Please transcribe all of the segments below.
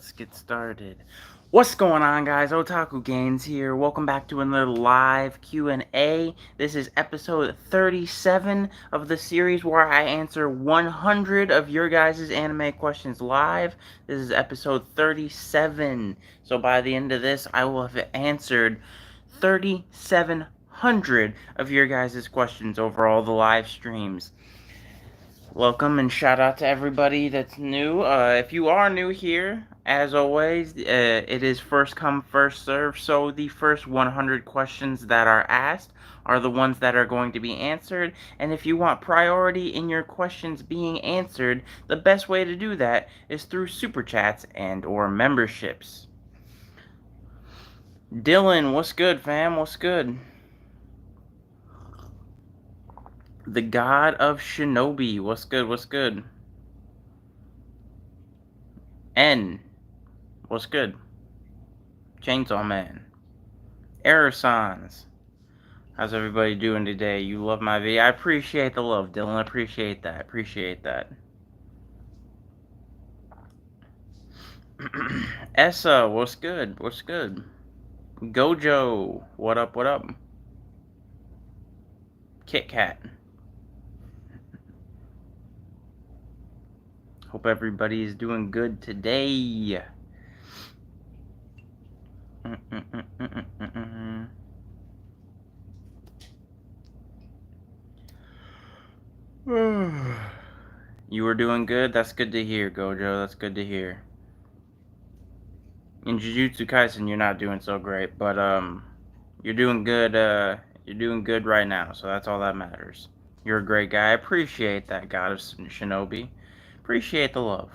let's get started. What's going on, guys? Otaku Gains here. Welcome back to another live Q&A. This is episode 37 of the series where I answer 100 of your guys' anime questions live. This is episode 37. So by the end of this, I will have answered 3,700 of your guys' questions over all the live streams. Welcome and shout out to everybody that's new. If you are new here, as always, it is first come, first serve. So the first 100 questions that are asked are the ones that are going to be answered. And if you want priority in your questions being answered, the best way to do that is through super chats and or memberships. Dylan, what's good, fam? What's good? The God of Shinobi, what's good? What's good? N, what's good? Chainsaw Man. Error Signs. How's everybody doing today? You love my video? I appreciate the love, Dylan. I appreciate that. Appreciate that. Essa, what's good? What's good? Gojo, what up? What up? Kit Kat. Hope everybody is doing good today. You were doing good? That's good to hear, Gojo. That's good to hear. In Jujutsu Kaisen, you're not doing so great, but you're doing good. You're doing good right now, so that's all that matters. You're a great guy. I appreciate that, God of Shinobi. Appreciate the love.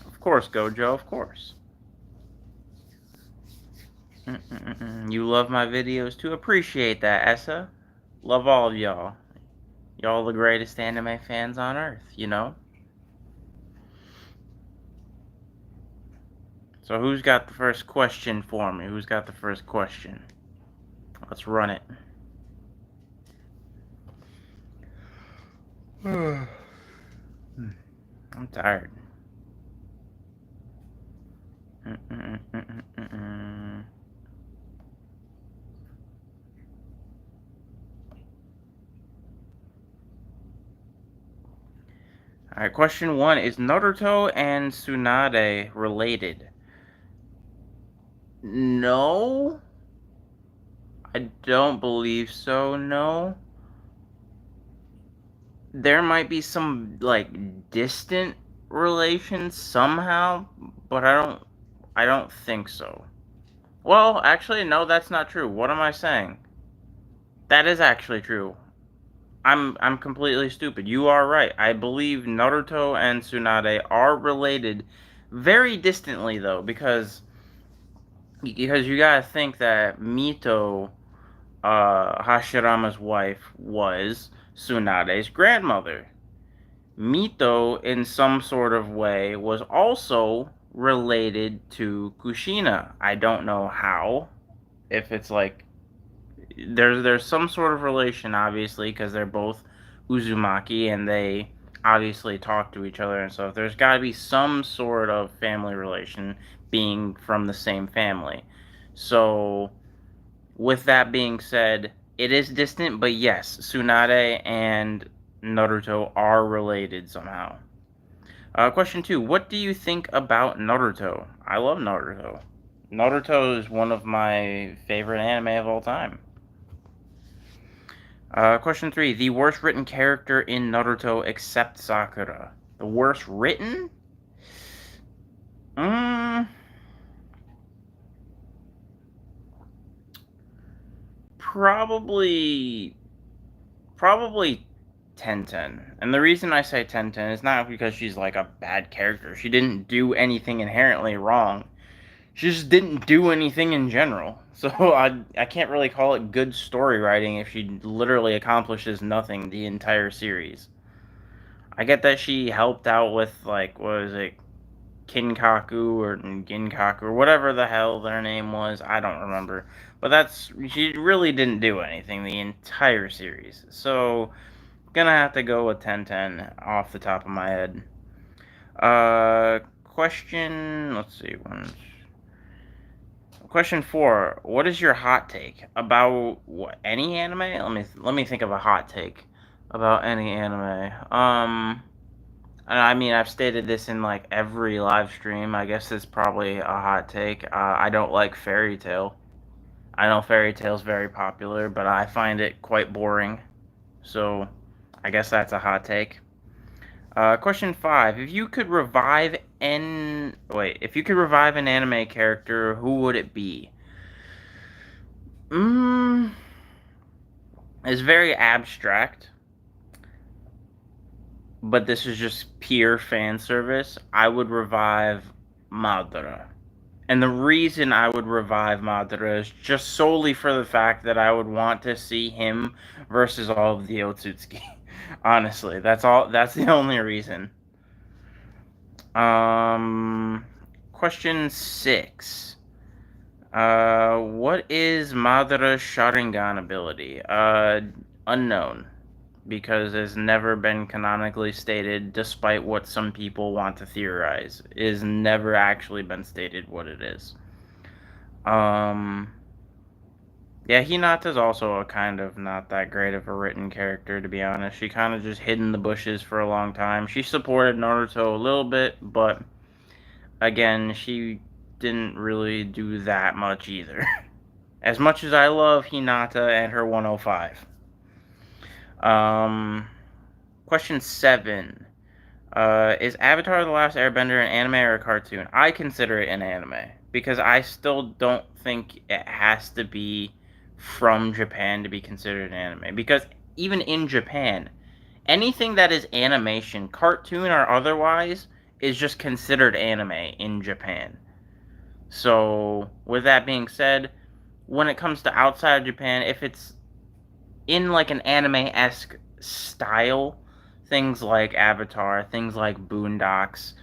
Of course, Gojo. Of course. You love my videos too. Appreciate that, Essa. Love all of y'all. Y'all the greatest anime fans on earth, you know? So who's got the first question for me? Who's got the first question? Let's run it. I'm tired. Alright, question 1. Is Naruto and Tsunade related? No. I don't believe so, no. There might be some, like, distant relation somehow, but I don't think so. Well, actually, no, that's not true. What am I saying? That is actually true. I'm completely stupid. You are right. I believe Naruto and Tsunade are related very distantly, though, because you gotta think that Mito, Hashirama's wife, was Tsunade's grandmother. Mito, in some sort of way, was also related to Kushina. I don't know how. If it's like there's some sort of relation, obviously, because they're both Uzumaki and they obviously talk to each other and stuff. There's got to be some sort of family relation being from the same family. So, with that being said, it is distant, but yes, Tsunade and Naruto are related somehow. Question 2. What do you think about Naruto? I love Naruto. Naruto is one of my favorite anime of all time. Question 3. The worst written character in Naruto except Sakura. The worst written? Probably Tenten. And the reason I say Tenten is not because she's like a bad character. She didn't do anything inherently wrong. She just didn't do anything in general. So I can't really call it good story writing if she literally accomplishes nothing the entire series. I get that she helped out with, like, what was it, Kinkaku or Ginkaku or whatever the hell their name was. I don't remember. But she really didn't do anything the entire series. So, gonna have to go with Tenten off the top of my head. Question, let's see, question 4. What is your hot take about any anime? Let me think of a hot take about any anime. I mean, I've stated this in like every live stream. I guess it's probably a hot take. I don't like Fairy Tail. I know Fairy Tail's very popular, but I find it quite boring. So, I guess that's a hot take. Question 5. If you could revive an anime character, who would it be? It's very abstract, but this is just pure fan service. I would revive Madara. And the reason I would revive Madara is just solely for the fact that I would want to see him versus all of the Otsutsuki. Honestly, that's all. That's the only reason. Question 6. What is Madara's Sharingan ability? Unknown, because it's never been canonically stated, despite what some people want to theorize. It has never actually been stated what it is. Yeah, Hinata's also a kind of not that great of a written character, to be honest. She kind of just hid in the bushes for a long time. She supported Naruto a little bit, but again, she didn't really do that much either. As much as I love Hinata and her 105. Question 7. Is Avatar The Last Airbender an anime or a cartoon? I consider it an anime, because I still don't think it has to be from Japan to be considered an anime. Because even in Japan, anything that is animation, cartoon or otherwise, is just considered anime in Japan. So, with that being said, when it comes to outside of Japan, if it's in like an anime-esque style, things like Avatar, things like Boondocks,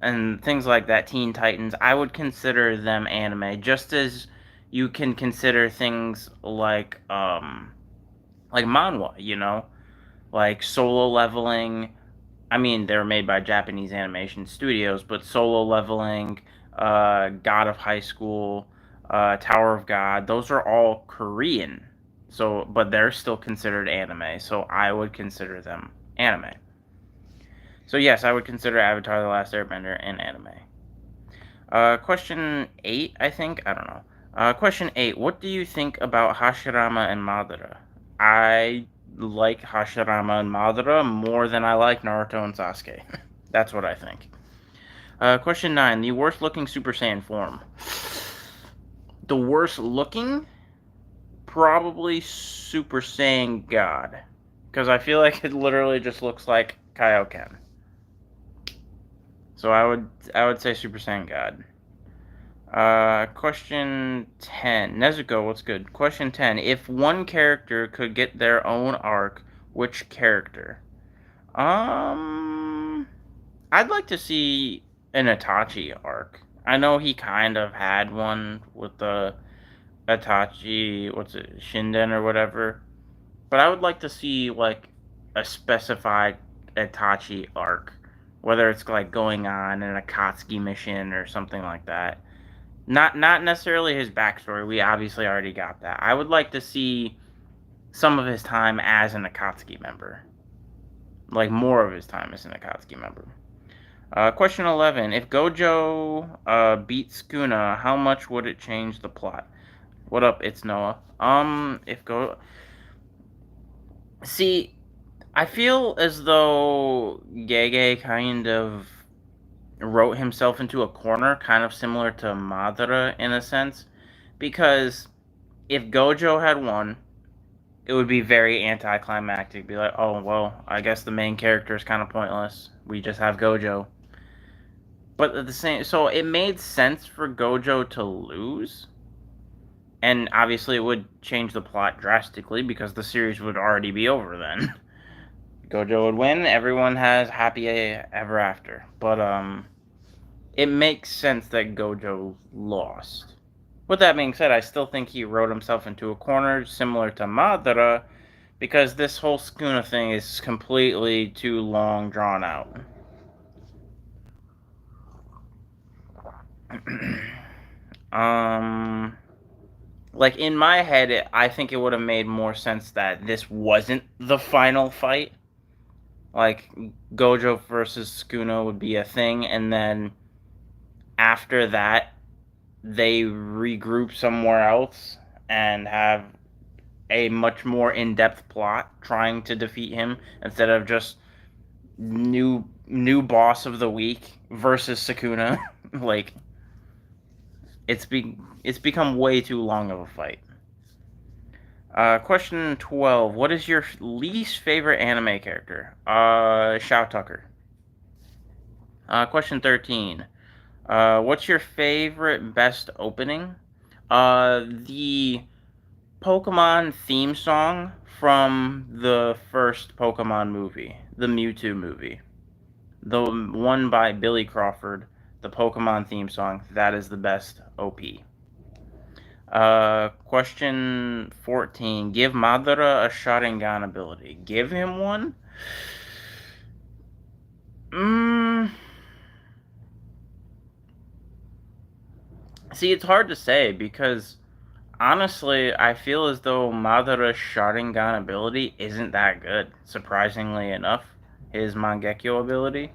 and things like that, Teen Titans, I would consider them anime, just as you can consider things like manhwa, like Solo Leveling. I mean, they're made by Japanese animation studios, but Solo Leveling, God of High School, Tower of God, those are all Korean. So, but they're still considered anime, so I would consider them anime. So yes, I would consider Avatar: The Last Airbender an anime. Question 8, I think. I don't know. Question 8. What do you think about Hashirama and Madara? I like Hashirama and Madara more than I like Naruto and Sasuke. That's what I think. Question 9. The worst looking Super Saiyan form. The worst looking? Probably Super Saiyan God. Because I feel like it literally just looks like Kaioken. So I would say Super Saiyan God. Question 10. Nezuko, what's good? Question 10. If one character could get their own arc, which character? I'd like to see an Itachi arc. I know he kind of had one with the Itachi, Shinden or whatever. But I would like to see, like, a specified Itachi arc. Whether it's, like, going on an Akatsuki mission or something like that. Not necessarily his backstory. We obviously already got that. I would like to see some of his time as an Akatsuki member. Like, more of his time as an Akatsuki member. Question 11. If Gojo beats Sukuna, how much would it change the plot? What up, it's Noah. See, I feel as though Gege kind of wrote himself into a corner, kind of similar to Madara in a sense, because if Gojo had won, it would be very anticlimactic. Be like, oh, well, I guess the main character is kind of pointless. We just have Gojo. But at the same, so it made sense for Gojo to lose, and obviously it would change the plot drastically because the series would already be over then. Gojo would win, everyone has happy ever after. But it makes sense that Gojo lost. With that being said, I still think he wrote himself into a corner similar to Madara, because this whole Sukuna thing is completely too long drawn out. um, like in my head, I think it would have made more sense that this wasn't the final fight. Like Gojo versus Sukuna would be a thing, and then after that, they regroup somewhere else and have a much more in-depth plot trying to defeat him instead of just new boss of the week versus Sukuna. Like it's become way too long of a fight. Question 12. What is your least favorite anime character? Shao Tucker. Question 13. What's your favorite best opening? The Pokemon theme song from the first Pokemon movie, the Mewtwo movie. The one by Billy Crawford, the Pokemon theme song, that is the best OP. Question 14. Give Madara a Sharingan ability. Give him one? See, it's hard to say because honestly, I feel as though Madara's Sharingan ability isn't that good, surprisingly enough. His Mangekyo ability.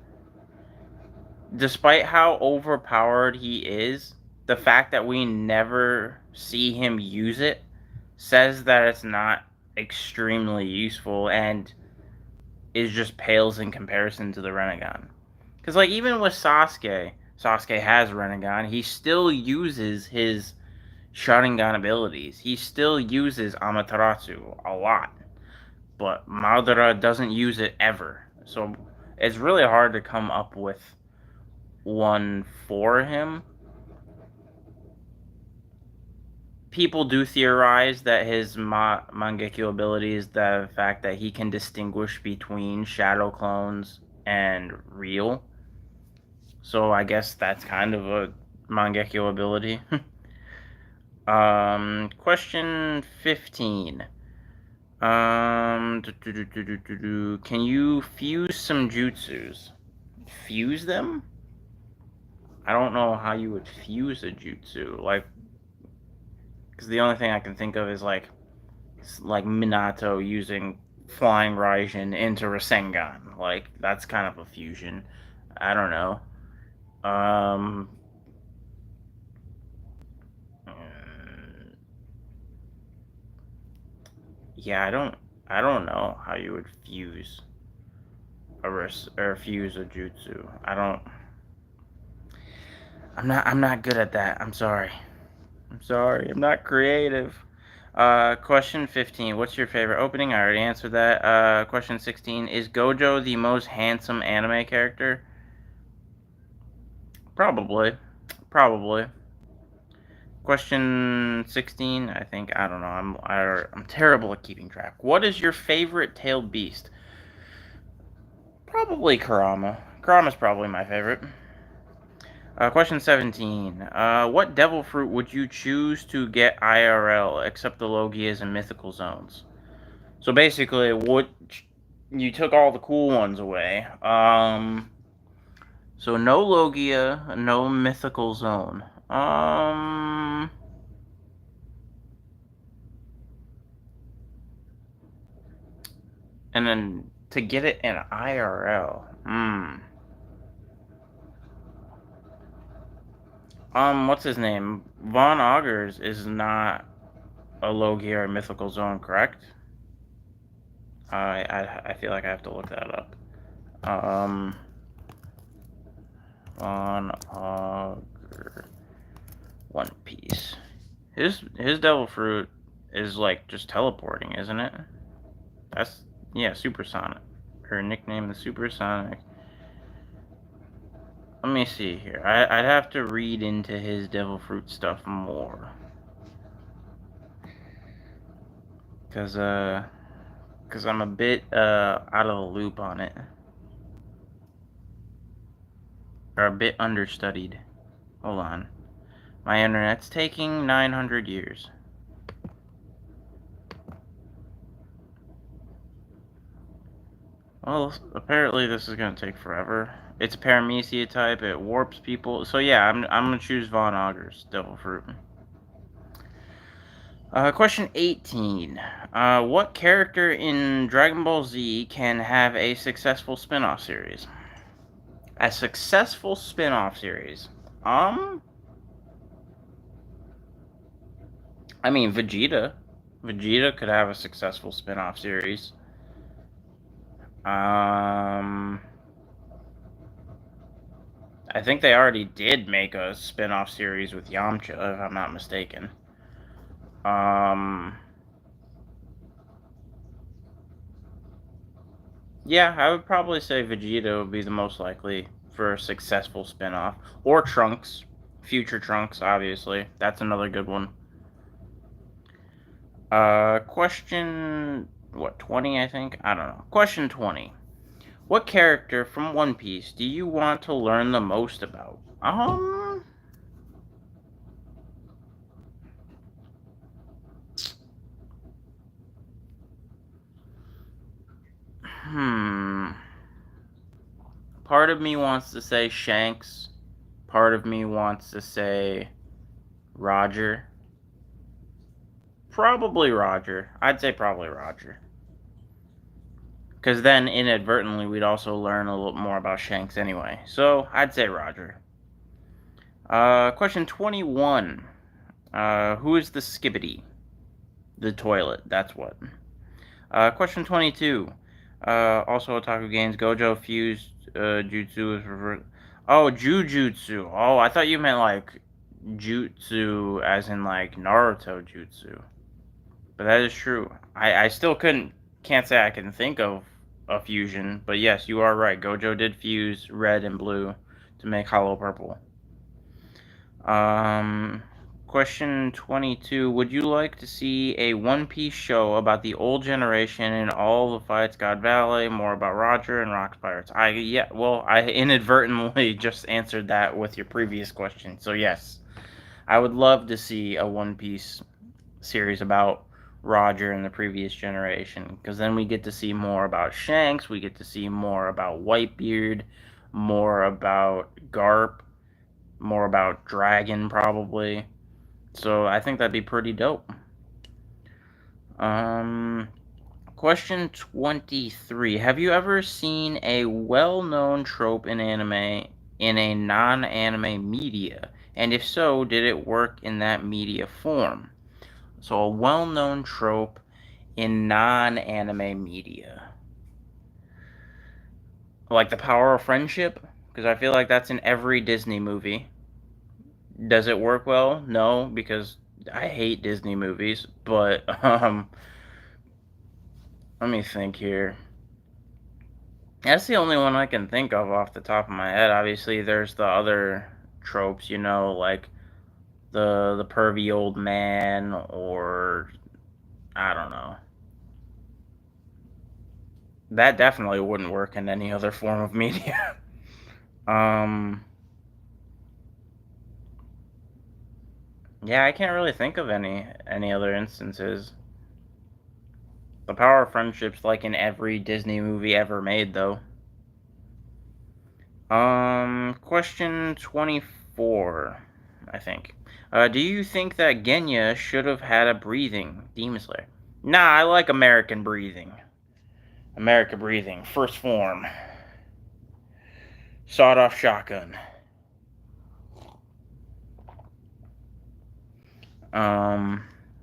Despite how overpowered he is, the fact that we never see him use it says that it's not extremely useful and is just pales in comparison to the Rinnegan. Because, like, even with Sasuke has Rinnegan, he still uses his Sharingan abilities. He still uses Amaterasu a lot. But Madara doesn't use it ever. So it's really hard to come up with one for him. People do theorize that his Mangekyo ability is the fact that he can distinguish between shadow clones and real. So I guess that's kind of a Mangekyo ability. Question 15. Can you fuse some jutsus? Fuse them? I don't know how you would fuse a jutsu. Like, because the only thing I can think of is like Minato using Flying Raijin into Rasengan. Like, that's kind of a fusion. I don't know. Um, yeah, I don't know how you would fuse or fuse a jutsu. I'm not good at that. I'm sorry. I'm not creative. Question 15. What's your favorite opening? I already answered that. Question 16. Is Gojo the most handsome anime character? Probably. Probably. Question 16. I think. I don't know. I'm terrible at keeping track. What is your favorite tailed beast? Probably Kurama. Kurama's probably my favorite. Question 17. What devil fruit would you choose to get IRL except the Logias and mythical zones? So basically, you took all the cool ones away. So no Logia, no mythical zone. And then to get it in IRL. What's his name? Von Augers is not a Logia or mythical zone, correct? I feel like I have to look that up. Von Auger, One Piece. His Devil Fruit is like just teleporting, isn't it? That's yeah, Supersonic. Her nickname is Supersonic. Let me see here. I'd have to read into his Devil Fruit stuff more. Cause I'm a bit out of the loop on it. Or a bit understudied. Hold on. My internet's taking 900 years. Well, apparently this is gonna take forever. It's a paramecia type, it warps people. So yeah, I'm gonna choose Von Augur's Devil Fruit. Question 18. What character in Dragon Ball Z can have a successful spin-off series? A successful spin-off series. I mean, Vegeta. Vegeta could have a successful spin-off series. I think they already did make a spin-off series with Yamcha, if I'm not mistaken. Yeah, I would probably say Vegeta would be the most likely for a successful spin-off. Or Trunks. Future Trunks, obviously. That's another good one. Question... What, 20, I think? I don't know. Question 20. What character from One Piece do you want to learn the most about? Part of me wants to say Shanks. Part of me wants to say Roger. Probably Roger. I'd say probably Roger. Because then, inadvertently, we'd also learn a little more about Shanks anyway. So, I'd say Roger. Question 21. Who is the Skibbity? The toilet, that's what. Question 22. Also, Otaku Games, Gojo fused jutsu is reversed. Oh, Jujutsu. Oh, I thought you meant like jutsu as in like Naruto jutsu. But that is true. I still can't say I can think of a fusion, but yes, you are right. Gojo did fuse red and blue to make Hollow Purple. Question 22. Would you like to see a One Piece show about the old generation and all the fights, God Valley, more about Roger and Rock Pirates? I inadvertently just answered that with your previous question. So yes, I would love to see a One Piece series about Roger and the previous generation, because then we get to see more about Shanks, we get to see more about Whitebeard, more about Garp, more about Dragon probably. So I think that'd be pretty dope. Question 23. Have you ever seen a well-known trope in anime in a non-anime media? And if so, did it work in that media form? So a well-known trope in non-anime media. Like the power of friendship? Because I feel like that's in every Disney movie. Does it work well? No, because I hate Disney movies. But, let me think here. That's the only one I can think of off the top of my head. Obviously, there's the other tropes, like the pervy old man, or I don't know. That definitely wouldn't work in any other form of media. Yeah, I can't really think of any other instances. The power of friendship's like in every Disney movie ever made, though. Question 24, I think. Do you think that Genya should have had a breathing? Demon Slayer. Nah, I like American breathing. American breathing. First form. Sawed-off shotgun.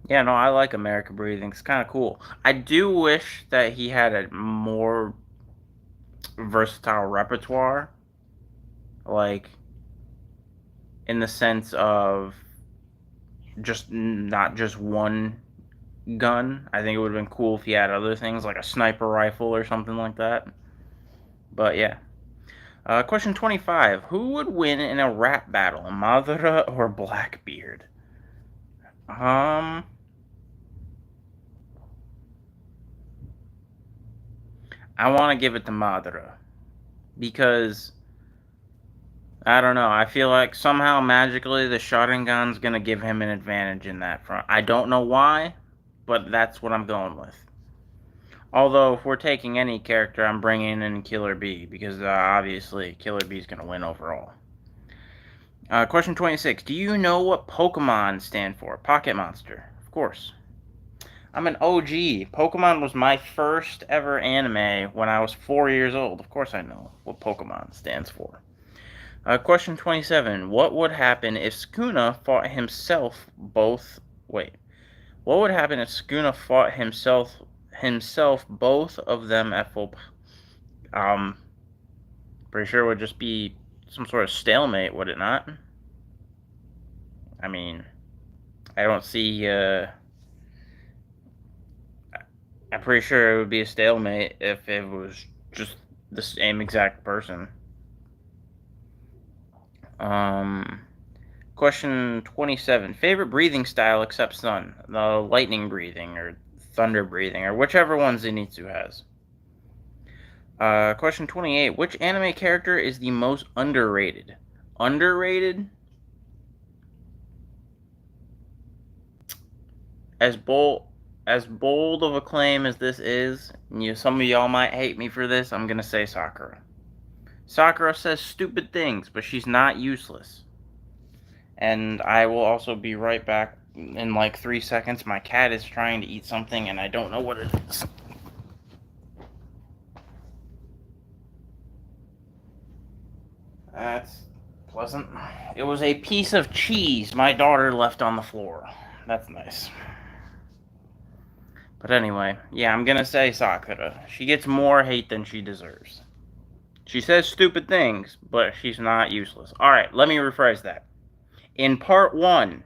Yeah, no, I like American breathing. It's kind of cool. I do wish that he had a more versatile repertoire. Like, in the sense of just not just one gun. I think it would have been cool if he had other things like a sniper rifle or something like that. But yeah. Question 25. Who would win in a rap battle, Madara or Blackbeard? I want to give it to Madara because I don't know. I feel like somehow magically the Sharingan's gonna give him an advantage in that front. I don't know why, but that's what I'm going with. Although, if we're taking any character, I'm bringing in Killer Bee, because obviously Killer Bee's going to win overall. Question 26. Do you know what Pokemon stand for? Pocket Monster. Of course. I'm an OG. Pokemon was my first ever anime when I was 4 years old. Of course I know what Pokemon stands for. Question 27. What would happen if Sukuna fought himself both... Wait. What would happen if Sukuna fought himself both of them at full... Pretty sure it would just be some sort of stalemate, would it not? I mean, I don't see, I'm pretty sure it would be a stalemate if it was just the same exact person. Question 27. Favorite breathing style except Sun? The lightning breathing or thunder breathing or whichever one Zenitsu has. Question 28. Which anime character is the most underrated? Underrated? As bold of a claim as this is, some of y'all might hate me for this, I'm gonna say Sakura. Sakura says stupid things, but she's not useless. And I will also be right back in like 3 seconds. My cat is trying to eat something and I don't know what it is. That's pleasant. It was a piece of cheese my daughter left on the floor. That's nice. But anyway, yeah, I'm gonna say Sakura. She gets more hate than she deserves. She says stupid things, but she's not useless. Alright, let me rephrase that. In part 1,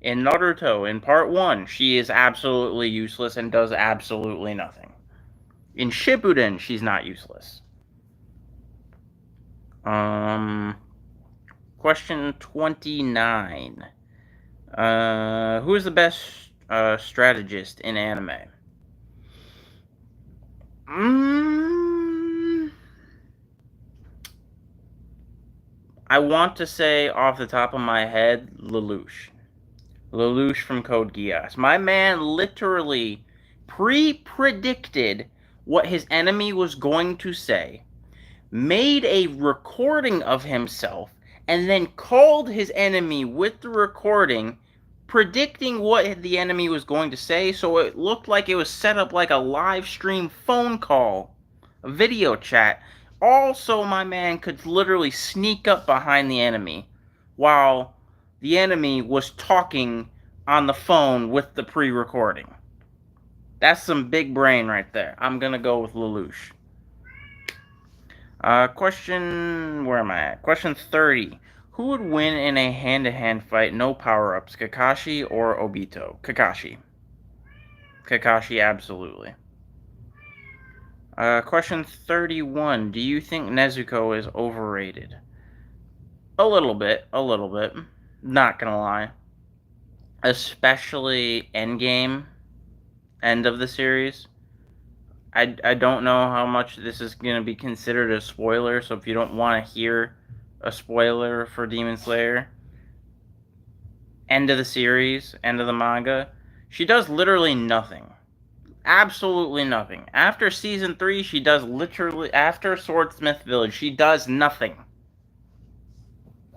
in Naruto, in part 1, she is absolutely useless and does absolutely nothing. In Shippuden, she's not useless. Question 29. Who is the best strategist in anime? I want to say off the top of my head, Lelouch. Lelouch from Code Geass. My man literally pre-predicted what his enemy was going to say, made a recording of himself, and then called his enemy with the recording, predicting what the enemy was going to say, so it looked like it was set up like a live stream phone call, a video chat. Also, my man could literally sneak up behind the enemy while the enemy was talking on the phone with the pre-recording. That's some big brain right there. I'm gonna go with Lelouch. Where am I at? Question 30. Who would win in a hand-to-hand fight, no power-ups, Kakashi or Obito? Kakashi. Kakashi, absolutely. Question 31. Do you think Nezuko is overrated? A little bit. Not gonna lie. Especially Endgame, end of the series. I don't know how much this is going to be considered a spoiler, so if you don't want to hear a spoiler for Demon Slayer, end of the series, end of the manga, she does literally nothing. Absolutely nothing. After season 3, she does literally, after Swordsmith Village, she does nothing.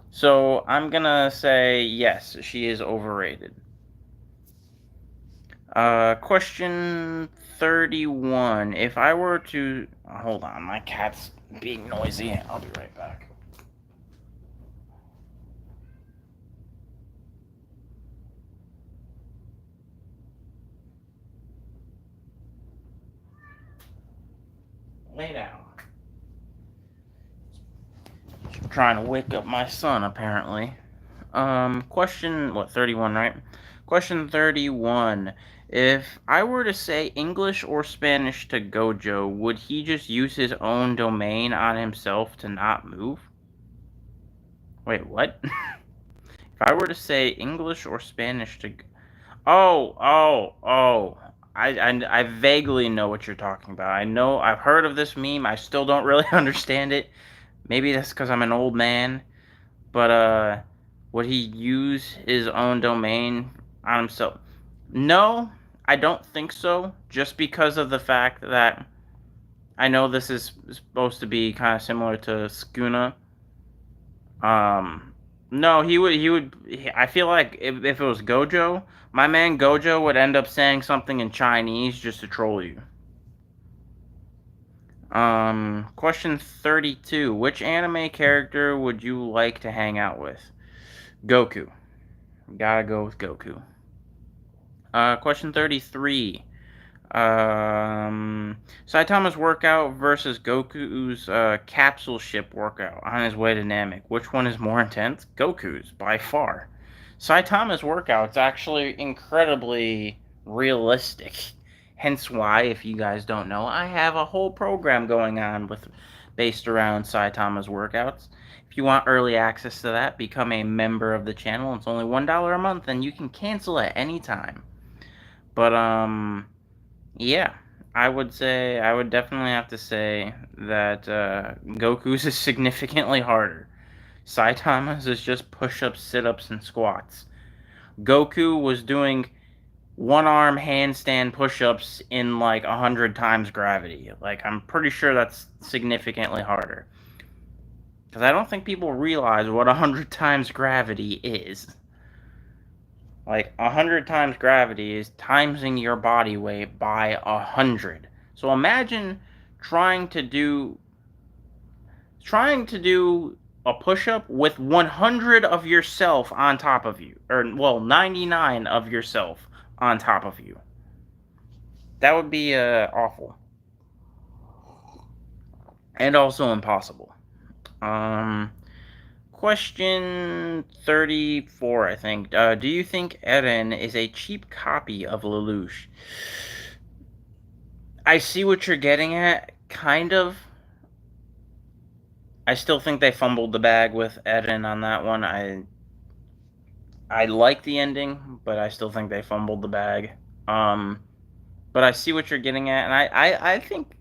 So I'm going to say yes, she is overrated. Question 31. If I were to... hold on, my cat's being noisy. I'll be right back. Lay down. I'm trying to wake up my son, apparently. Question... 31, right? Question 31. If I were to say English or Spanish to Gojo, would he just use his own domain on himself to not move? Wait, what? If I were to say English or Spanish to... Oh. I vaguely know what you're talking about. I've heard of this meme. I still don't really understand it. Maybe that's because I'm an old man. But would he use his own domain on himself? No, I don't think so. Just because of the fact that I know this is supposed to be kind of similar to Skuna. Um, no, I feel like if it was Gojo, my man Gojo would end up saying something in Chinese just to troll you. Question 32. Which anime character would you like to hang out with? Goku. Gotta go with Goku. Question 33. Saitama's workout versus Goku's capsule ship workout on his way to Namek. Which one is more intense? Goku's, by far. Saitama's workout's actually incredibly realistic. Hence why, if you guys don't know, I have a whole program going on based around Saitama's workouts. If you want early access to that, become a member of the channel. It's only $1 a month, and you can cancel at any time. But yeah, I would definitely have to say that Goku's is significantly harder. Saitama's is just push-ups, sit-ups, and squats. Goku was doing one-arm handstand push-ups in like 100 times gravity. Like, I'm pretty sure that's significantly harder. Because I don't think people realize what 100 times gravity is. Like 100 times gravity is timesing your body weight by 100. So imagine trying to do a push-up with 100 of yourself on top of you, or well, 99 of yourself on top of you. That would be awful, and also impossible. Question 34, I think. Do you think Eren is a cheap copy of Lelouch? I see what you're getting at, kind of. I still think they fumbled the bag with Eren on that one. I like the ending, but I still think they fumbled the bag. But I see what you're getting at, and I think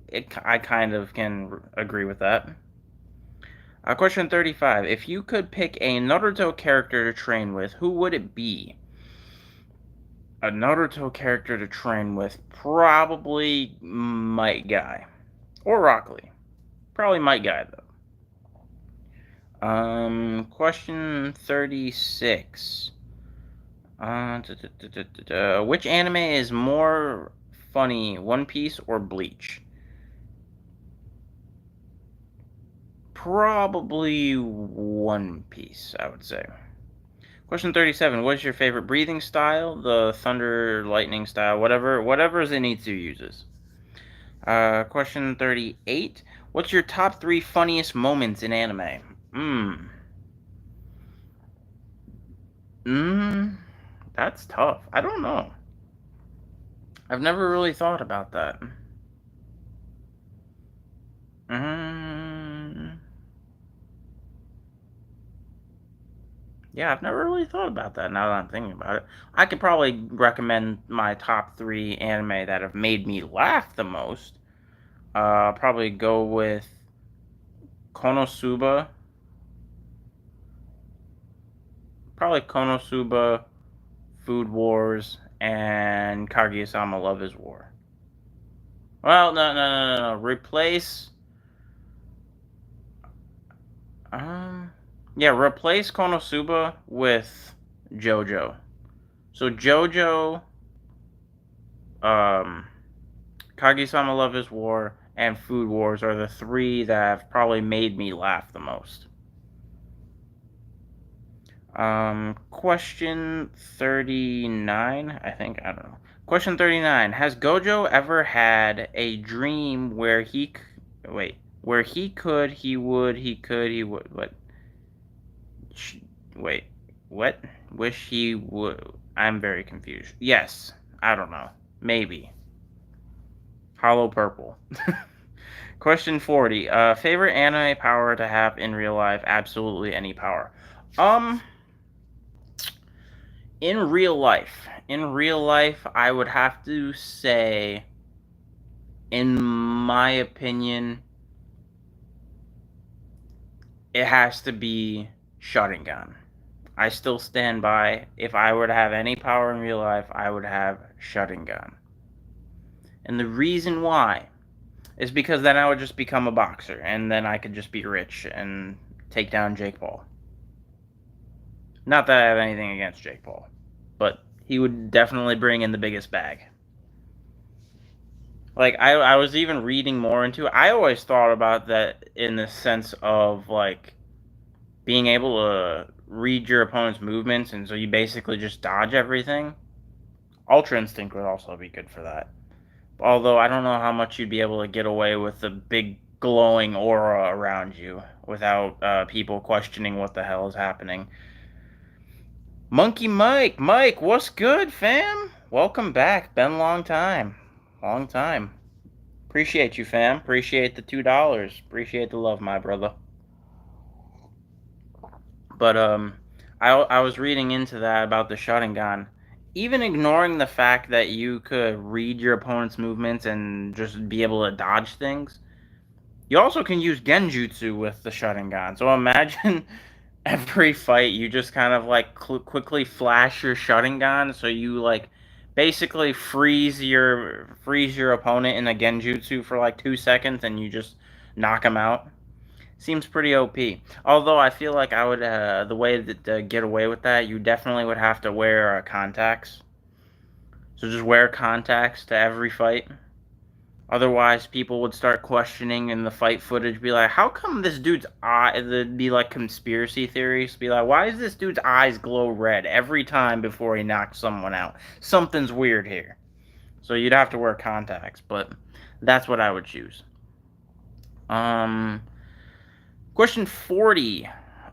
I kind of can agree with that. Question 35. If you could pick a Naruto character to train with, who would it be? A Naruto character to train with, probably Might Guy. Or Rock Lee. Probably Might Guy, though. Question 36. Which anime is more funny, One Piece or Bleach? Probably One Piece, I would say. Question 37. What is your favorite breathing style? The thunder, lightning style, whatever Zenitsu uses. Question 38. What's your top 3 funniest moments in anime? That's tough. I don't know. I've never really thought about that. Yeah, I've never really thought about that now that I'm thinking about it. I could probably recommend my top 3 anime that have made me laugh the most. Probably go with Konosuba. Probably Konosuba, Food Wars, and Kaguya-sama Love is War. Well, no. Replace... Yeah, replace Konosuba with JoJo. So JoJo, Kaguya-sama Love is War, and Food Wars are the 3 that have probably made me laugh the most. Question 39, I think, I don't know. Question 39, has Gojo ever had a dream where he would, what? Wait, what? Wish he would. I'm very confused. Yes, I don't know. Maybe. Hollow Purple. Question 40. Favorite anime power to have in real life? Absolutely any power. In real life, I would have to say, in my opinion, it has to be Sharingan. I still stand by, if I were to have any power in real life, I would have Sharingan. And the reason why is because then I would just become a boxer, and then I could just be rich and take down Jake Paul. Not that I have anything against Jake Paul, but he would definitely bring in the biggest bag. Like, I was even reading more into it. I always thought about that in the sense of, like, being able to read your opponent's movements, and so you basically just dodge everything. Ultra Instinct would also be good for that. Although I don't know how much you'd be able to get away with the big glowing aura around you without people questioning what the hell is happening. Monkey Mike, what's good, fam? Welcome back. Been a long time. Long time. Appreciate you, fam. Appreciate the $2. Appreciate the love, my brother. But I was reading into that about the Sharingan. Even ignoring the fact that you could read your opponent's movements and just be able to dodge things, you also can use Genjutsu with the Sharingan. So imagine every fight you just kind of like quickly flash your Sharingan, so you like basically freeze your opponent in a Genjutsu for like 2 seconds, and you just knock him out. Seems pretty OP. Although I feel like I would, the way that to get away with that, you definitely would have to wear contacts. So just wear contacts to every fight. Otherwise, people would start questioning in the fight footage, be like, how come this dude's eye, there'd be like conspiracy theories, be like, why does this dude's eyes glow red every time before he knocks someone out? Something's weird here. So you'd have to wear contacts, but that's what I would choose. Question 40.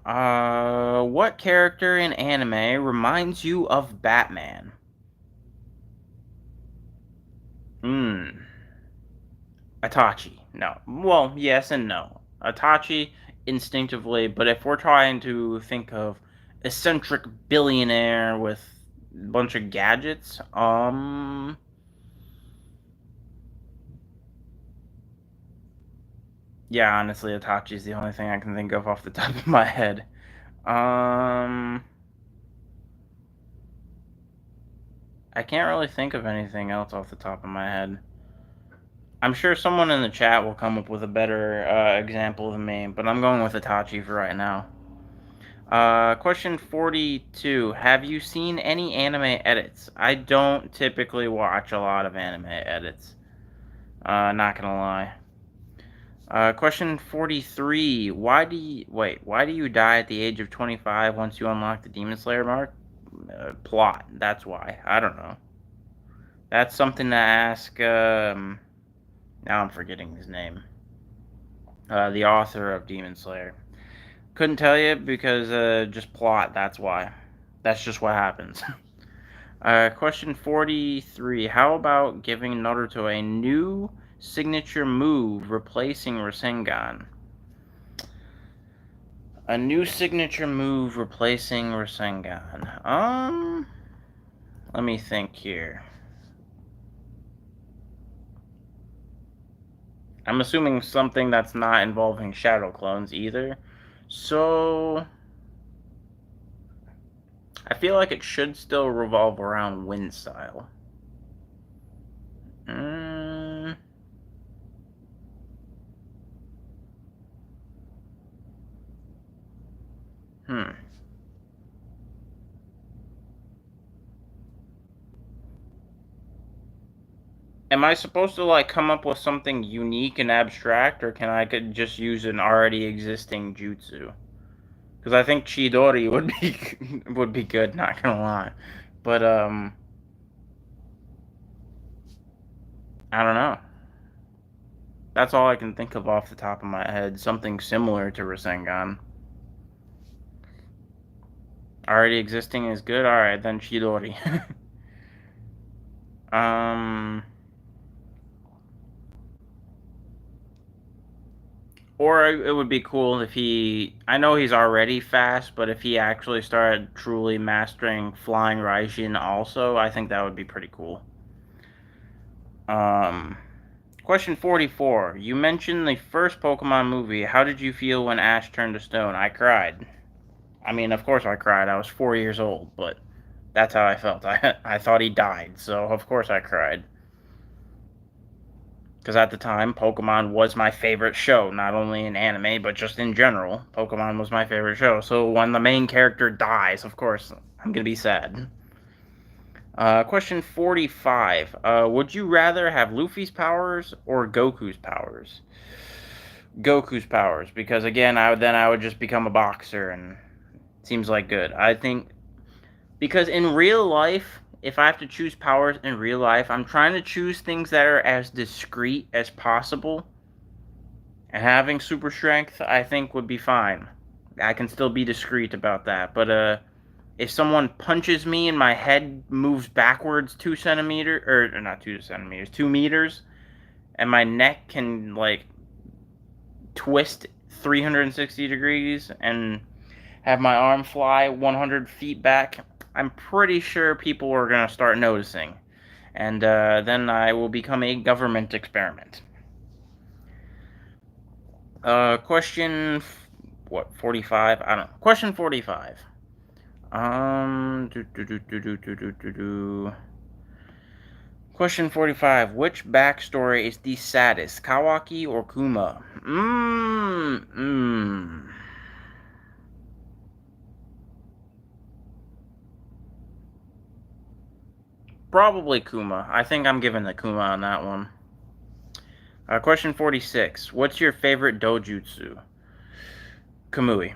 What character in anime reminds you of Batman? Itachi. No. Well, yes and no. Itachi, instinctively, but if we're trying to think of eccentric billionaire with a bunch of gadgets, yeah, honestly, Itachi's the only thing I can think of off the top of my head. I can't really think of anything else off the top of my head. I'm sure someone in the chat will come up with a better example than me, but I'm going with Itachi for right now. Question 42. Have you seen any anime edits? I don't typically watch a lot of anime edits. Not gonna lie. Question 43. Why do you die at the age of 25 once you unlock the Demon Slayer mark? Plot. That's why. I don't know. That's something to ask, now I'm forgetting his name. The author of Demon Slayer. Couldn't tell you because just plot, that's why. That's just what happens. Question 43. How about giving Naruto a new signature move replacing Rasengan? A new signature move replacing Rasengan. Let me think here. I'm assuming something that's not involving shadow clones either. So I feel like it should still revolve around wind style. Am I supposed to like come up with something unique and abstract, or can I could just use an already existing jutsu? Because I think Chidori would be would be good. Not gonna lie, but I don't know. That's all I can think of off the top of my head. Something similar to Rasengan. Already existing is good. All right, then Chidori. Or it would be cool if he, I know he's already fast, but if he actually started truly mastering Flying Raijin also, I think that would be pretty cool. Question 44. You mentioned the first Pokemon movie. How did you feel when Ash turned to stone? I cried. I mean, of course I cried. I was 4 years old, but that's how I felt. I thought he died, so of course I cried. Because at the time, Pokemon was my favorite show, not only in anime, but just in general. Pokemon was my favorite show. So when the main character dies, of course, I'm going to be sad. Question 45. Would you rather have Luffy's powers or Goku's powers? Goku's powers, because again, I would just become a boxer, and it seems like good. I think because in real life, if I have to choose powers in real life, I'm trying to choose things that are as discreet as possible. And having super strength, I think, would be fine. I can still be discreet about that. But if someone punches me and my head moves backwards 2 centimeters, or not 2 centimeters, 2 meters, and my neck can like twist 360 degrees and have my arm fly 100 feet back, I'm pretty sure people are going to start noticing. And then I will become a government experiment. Question, 45? I don't know. Question 45. Question 45. Which backstory is the saddest, Kawaki or Kuma? Probably Kuma. I think I'm giving the Kuma on that one. Question 46. What's your favorite dojutsu? Kamui.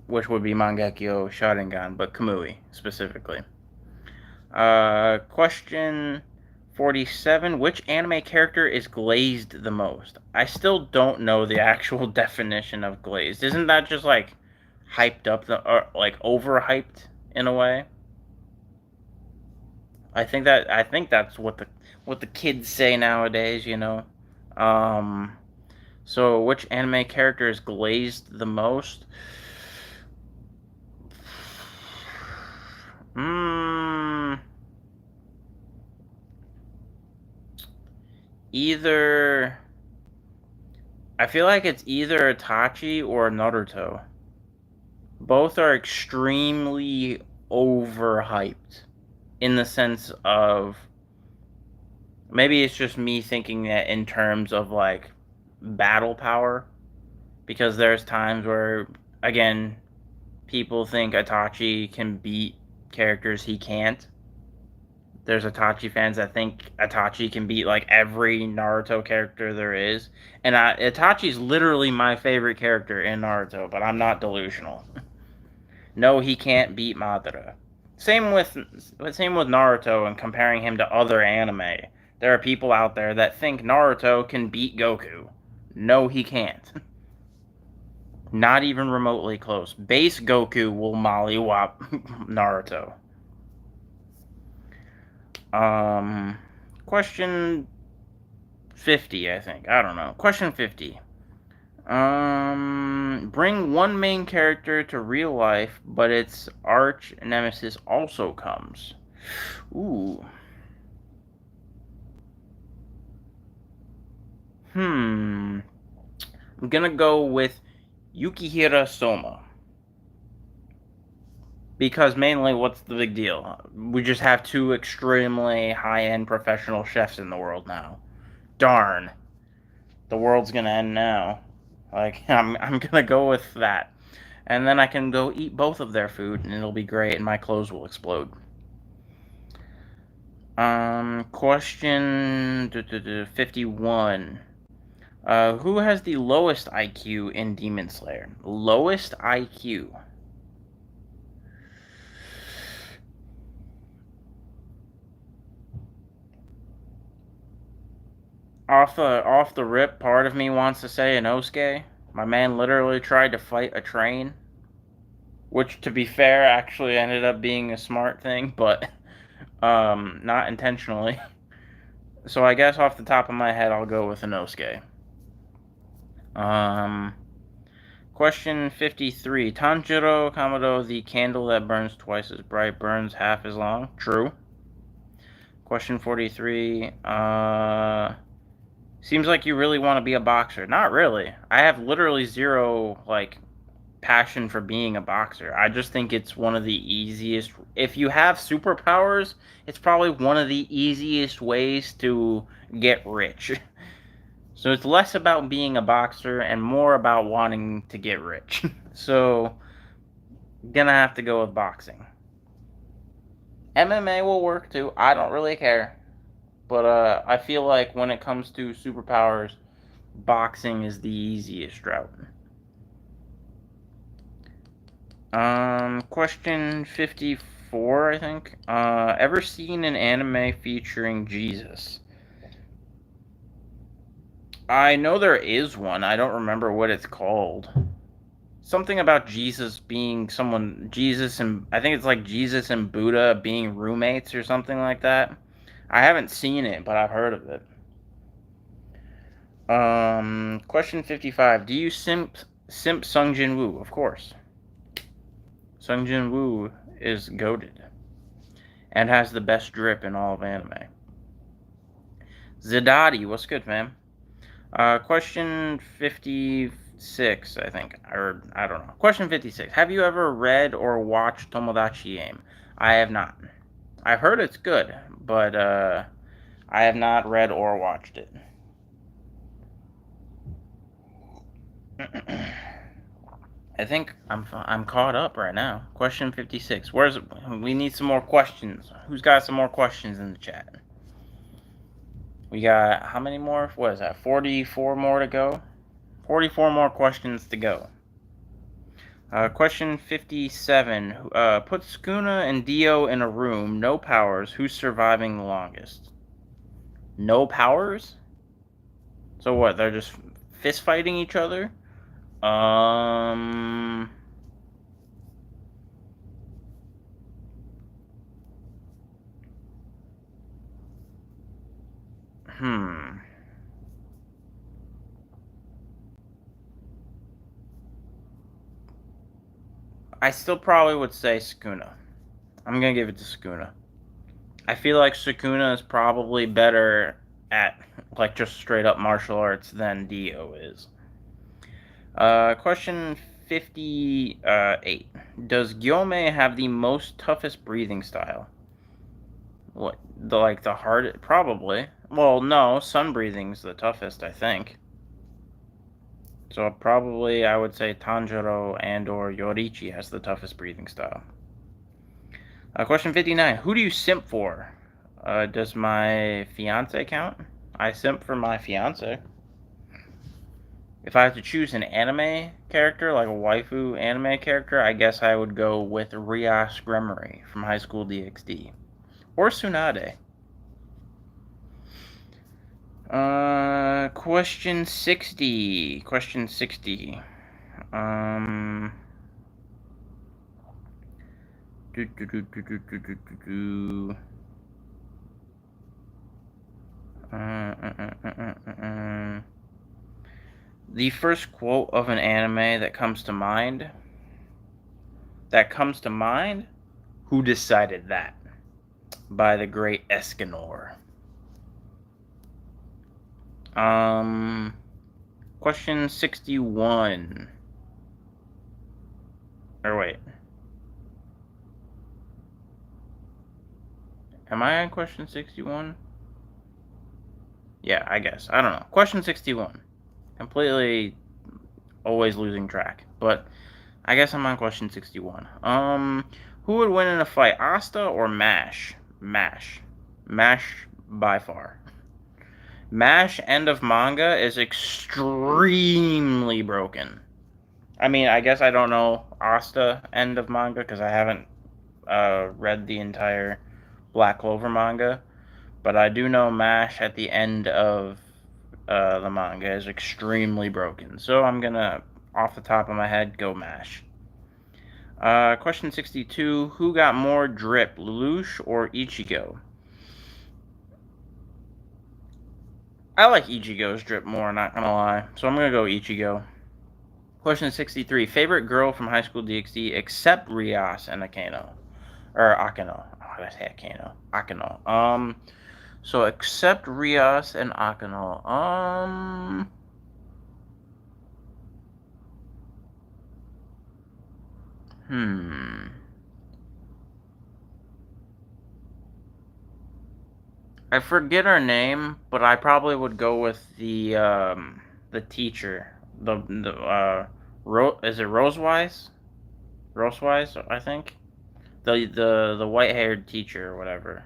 Which would be Mangekyo Sharingan, but Kamui specifically. Question 47. Which anime character is glazed the most? I still don't know the actual definition of glazed. Isn't that just like hyped up, or like overhyped in a way? I think that's what the kids say nowadays, you know. So which anime character is glazed the most? Either I feel like it's either Itachi or Naruto. Both are extremely overhyped in the sense of maybe it's just me thinking that in terms of like battle power, because there's times where again people think Itachi can beat characters he can't. There's Itachi fans that think Itachi can beat like every Naruto character there is, and Itachi's literally my favorite character in Naruto, but I'm not delusional. No, he can't beat Madara. Same with Naruto and comparing him to other anime. There are people out there that think Naruto can beat Goku. No, he can't. Not even remotely close. Base Goku will mollywop Naruto. Question 50, I think. I don't know. Question 50. Bring one main character to real life, but its arch nemesis also comes. Ooh. I'm gonna go with Yukihira Soma. Because mainly, what's the big deal? We just have two extremely high-end professional chefs in the world now. Darn. The world's gonna end now. Like, I'm gonna go with that. And then I can go eat both of their food, and it'll be great, and my clothes will explode. Question 51. Who has the lowest IQ in Demon Slayer? Lowest IQ. Off the rip, part of me wants to say Inosuke. My man literally tried to fight a train, which, to be fair, actually ended up being a smart thing, but not intentionally. So I guess off the top of my head, I'll go with Inosuke. Question 53. Tanjiro Kamado, the candle that burns twice as bright, burns half as long. True. Question 43. Seems like you really want to be a boxer. Not really. I have literally zero, like, passion for being a boxer. I just think it's one of the easiest. If you have superpowers, it's probably one of the easiest ways to get rich. So it's less about being a boxer and more about wanting to get rich. So, gonna have to go with boxing. MMA will work too. I don't really care. But I feel like when it comes to superpowers, boxing is the easiest route. Question 54, I think. Ever seen an anime featuring Jesus? I know there is one. I don't remember what it's called. Something about Jesus being someone, Jesus and, I think it's like Jesus and Buddha being roommates or something like that. I haven't seen it, but I've heard of it. Question 55. Do you simp Sung Jin Woo? Of course. Sung Jin Woo is goated and has the best drip in all of anime. Zidati, what's good, fam? Question 56, I think. Or, I don't know. Question 56. Have you ever read or watched Tomodachi Game? I have not. I've heard it's good, but I have not read or watched it. I think I'm caught up right now. Question 56. We need some more questions. Who's got some more questions in the chat? We got how many more? What is that? 44 more to go. 44 more questions to go. Question 57. Put Sukuna and Dio in a room, no powers. Who's surviving the longest? No powers? So what? They're just fist fighting each other? I still probably would say Sukuna. I'm gonna give it to Sukuna. I feel like Sukuna is probably better at like just straight up martial arts than Dio is. Question 58. Does Gyome have the most toughest breathing style? What the hard? Probably. Well, no, sun breathing's the toughest, I think. So probably I would say Tanjiro and or Yoriichi has the toughest breathing style. Question 59. Who do you simp for? Does my fiance count? I simp for my fiance. If I have to choose an anime character, like a waifu anime character, I guess I would go with Rias Gremory from High School DxD. Or Tsunade. Question 60. Question 60. The first quote of an anime that comes to mind. Who decided that? By the great Escanor. Question 61. Or wait. Am I on question 61? Yeah, I guess. I don't know. Question 61. Completely always losing track. But I guess I'm on question 61. Who would win in a fight, Asta or Mash? Mash by far. Mash end of manga is extremely broken. I mean, I guess I don't know Asta end of manga because I haven't read the entire Black Clover manga, but I do know Mash at the end of the manga is extremely broken. So I'm gonna, off the top of my head, go Mash. Question 62. Who got more drip, Lelouch or Ichigo? I like Ichigo's drip more, not gonna lie. So I'm gonna go Ichigo. Question 63. Favorite girl from High School DxD except Rias and Akeno. Or Akeno. Oh, did I say Akeno? Akeno. So except Rias and Akeno. I forget her name, but I probably would go with the teacher. Is it Rosewise? Rosewise, I think. The white-haired teacher or whatever.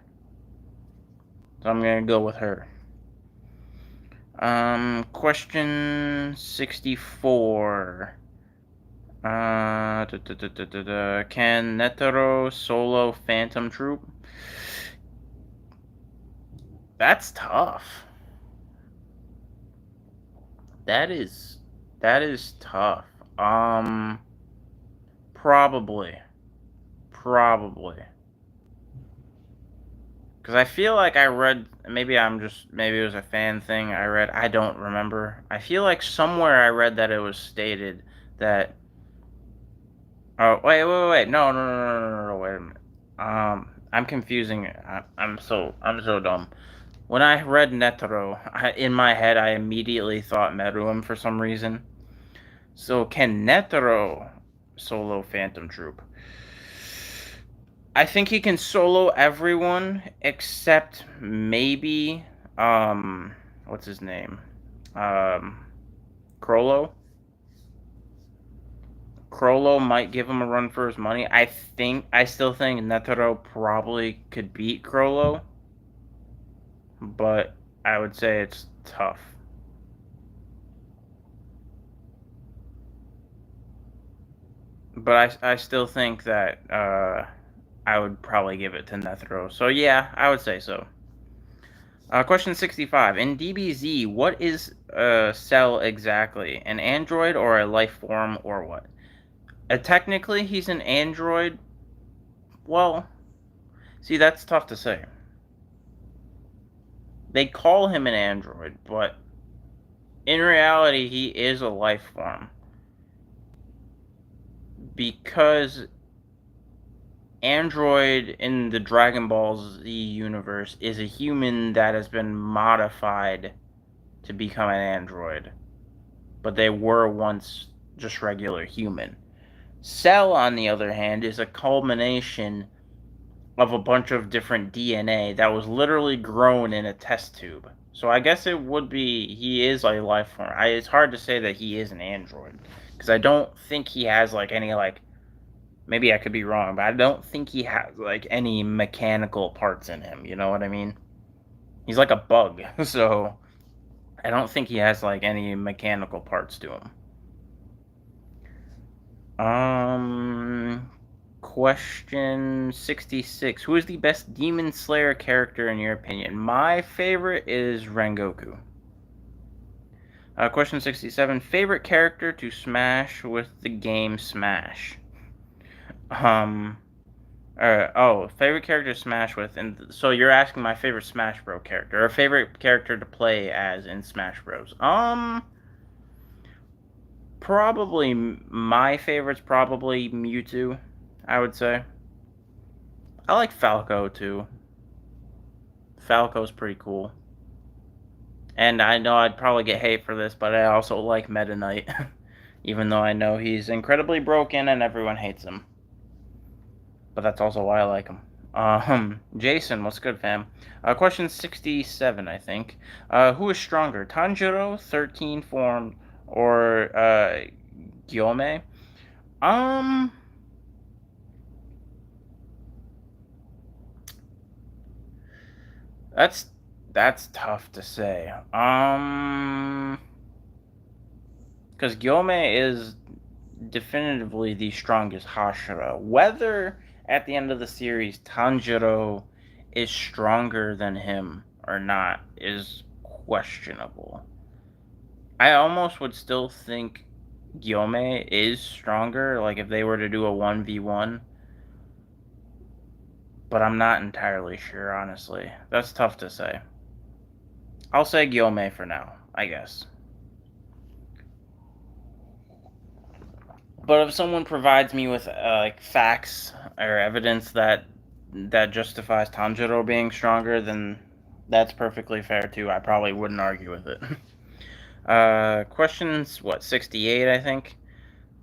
So I'm gonna go with her. Question 64. Can Netero solo Phantom Troop? That's tough. That is tough. Um, probably, probably. Because I feel like I read, maybe it was a fan thing I read. I don't remember. I feel like somewhere I read that it was stated that. Oh wait! No! Wait a minute. I'm confusing. I'm so dumb. When I read Netero, in my head I immediately thought Meruem for some reason. So can Netero solo Phantom Troop? I think he can solo everyone except maybe what's his name? Um Crollo. Crollo might give him a run for his money. I still think Netero probably could beat Crollo, but I would say it's tough. But I still think that I would probably give it to Netero. So yeah, I would say so. Question 65. In DBZ, what is Cell exactly? An android or a life form or what? Technically, he's an android. Well, see, that's tough to say. They call him an android, but in reality, he is a life form. Because Android in the Dragon Ball Z universe is a human that has been modified to become an android, but they were once just regular human. Cell, on the other hand, is a culmination of a bunch of different DNA that was literally grown in a test tube. So I guess it would be he is a life form. It's hard to say that he is an android because I don't think he has like any like. Maybe I could be wrong, but I don't think he has like any mechanical parts in him. You know what I mean? He's like a bug, so I don't think he has like any mechanical parts to him. Question 66. Who is the best Demon Slayer character in your opinion? My favorite is Rengoku. Question 67. Favorite character to smash with the game Smash? Favorite character to Smash with, and so you're asking my favorite Smash Bros. Character, or favorite character to play as in Smash Bros. Probably my favorite's probably Mewtwo, I would say. I like Falco too. Falco's pretty cool. And I know I'd probably get hate for this, but I also like Meta Knight. Even though I know he's incredibly broken and everyone hates him. But that's also why I like him. Jason, what's good, fam? Question 67, I think. Who is stronger, Tanjiro, 13 form, or Gyome? Um, that's tough to say. Because Gyome is definitively the strongest Hashira. Whether at the end of the series Tanjiro is stronger than him or not is questionable. I almost would still think Gyome is stronger, like if they were to do a 1v1, but I'm not entirely sure, honestly. That's tough to say. I'll say Gyome for now, I guess. But if someone provides me with like facts or evidence that justifies Tanjiro being stronger, then that's perfectly fair too. I probably wouldn't argue with it. Questions 68, I think.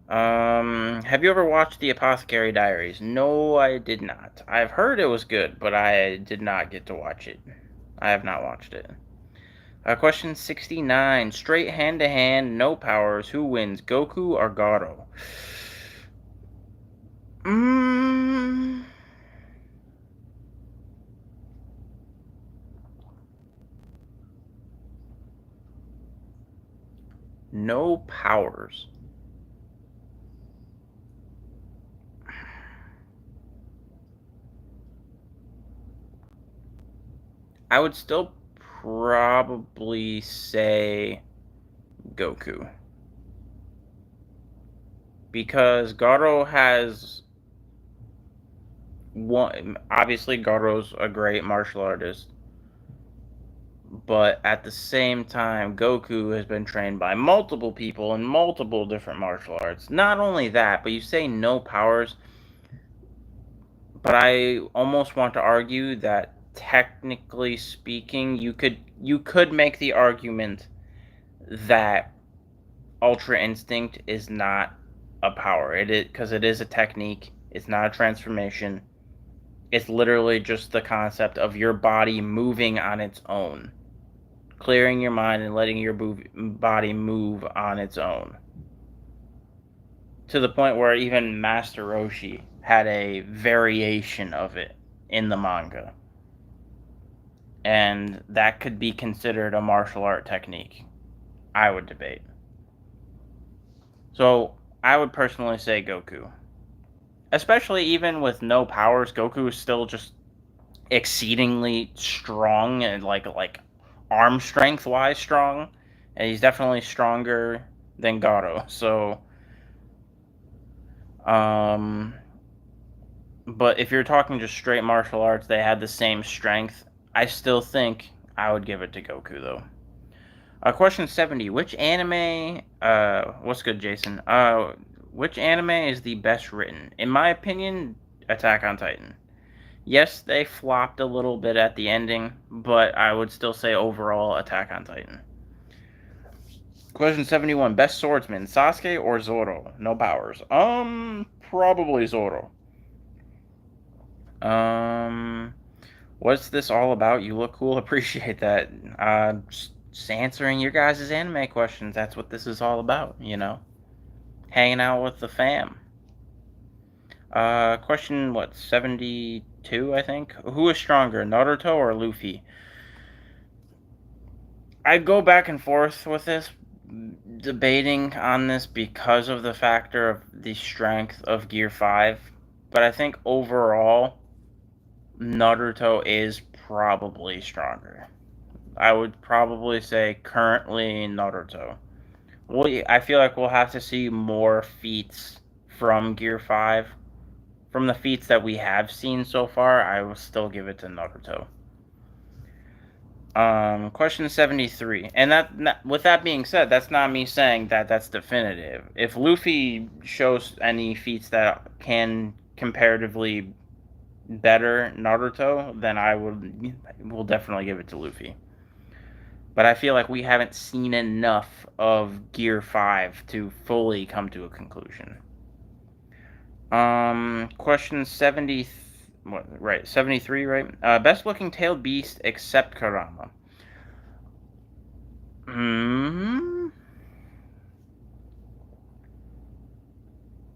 Have you ever watched The Apothecary Diaries? No, I did not. I've heard it was good, but I did not get to watch it. I have not watched it. Question 69. Straight hand to hand, no powers. Who wins, Goku or Garo? Mm, no powers. I would still probably say Goku. Because Garo has one. Obviously, Garo's a great martial artist. But at the same time, Goku has been trained by multiple people in multiple different martial arts. Not only that, but you say no powers, but I almost want to argue that technically speaking, you could make the argument that Ultra Instinct is not a power. It is because it is a technique. It's not a transformation. It's literally just the concept of your body moving on its own, clearing your mind and letting your body move on its own. To the point where even Master Roshi had a variation of it in the manga. And that could be considered a martial art technique, I would debate. So I would personally say Goku. Especially even with no powers, Goku is still just exceedingly strong and like arm strength wise strong. And he's definitely stronger than Garo. So um but if you're talking just straight martial arts, they had the same strength. I still think I would give it to Goku though. Question 70. Which anime what's good, Jason? Which anime is the best written? In my opinion, Attack on Titan. Yes, they flopped a little bit at the ending, but I would still say overall Attack on Titan. Question 71. Best swordsman, Sasuke or Zoro? No powers. Probably Zoro. Um, what's this all about? You look cool. Appreciate that. Just answering your guys' anime questions. That's what this is all about, you know? Hanging out with the fam. Question, what, 72, I think? Who is stronger, Naruto or Luffy? I go back and forth with this, debating on this because of the factor of the strength of Gear 5. But I think overall, Naruto is probably stronger. I would probably say currently Naruto. I feel like we'll have to see more feats from Gear 5. From the feats that we have seen so far, I will still give it to Naruto. Question 73. And with that being said, that's not me saying that that's definitive. If Luffy shows any feats that can comparatively better Naruto, then will definitely give it to Luffy. But I feel like we haven't seen enough of Gear 5 to fully come to a conclusion. Question 70. What, right, 73, right? Best looking tailed beast except Kurama.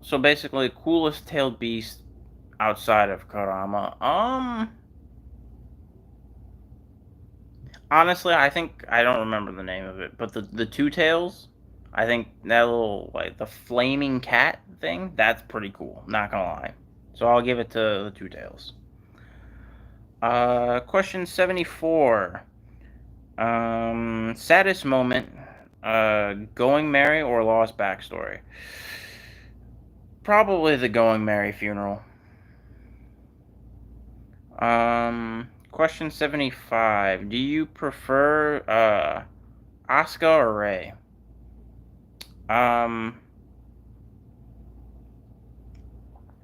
So basically, coolest tailed beast outside of Kurama. Honestly, I think I don't remember the name of it, but the two tails, I think that little like the flaming cat thing, that's pretty cool. Not gonna lie. So I'll give it to the two tails. Question 74. Saddest moment. Going Merry or Lost backstory. Probably the Going Merry funeral. Question 75. Do you prefer Asuka or Rei?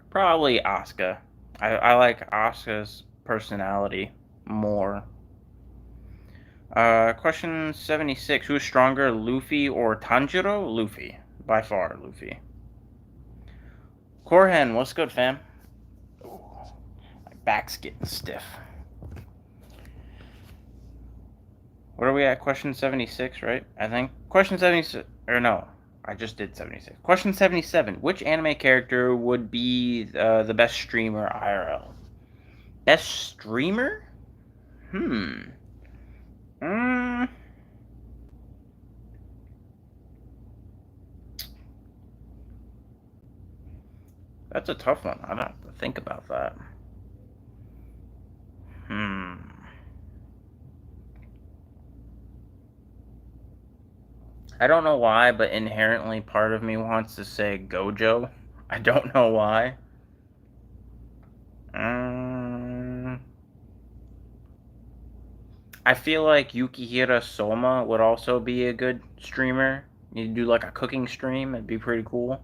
Probably Asuka. I like Asuka's personality more. Question 76. Who's stronger, Luffy or Tanjiro? Luffy. By far, Luffy. Corhan, what's good, fam? Ooh, my back's getting stiff. What are we at? Question 76, right? I think. Question 76. Or no, I just did 76. Question 77. Which anime character would be the best streamer IRL? Best streamer? Hmm. Mm, that's a tough one. I'd have to think about that. Hmm. I don't know why, but inherently part of me wants to say Gojo. I don't know why. Um, I feel like Yukihira Soma would also be a good streamer. You do like a cooking stream, it'd be pretty cool.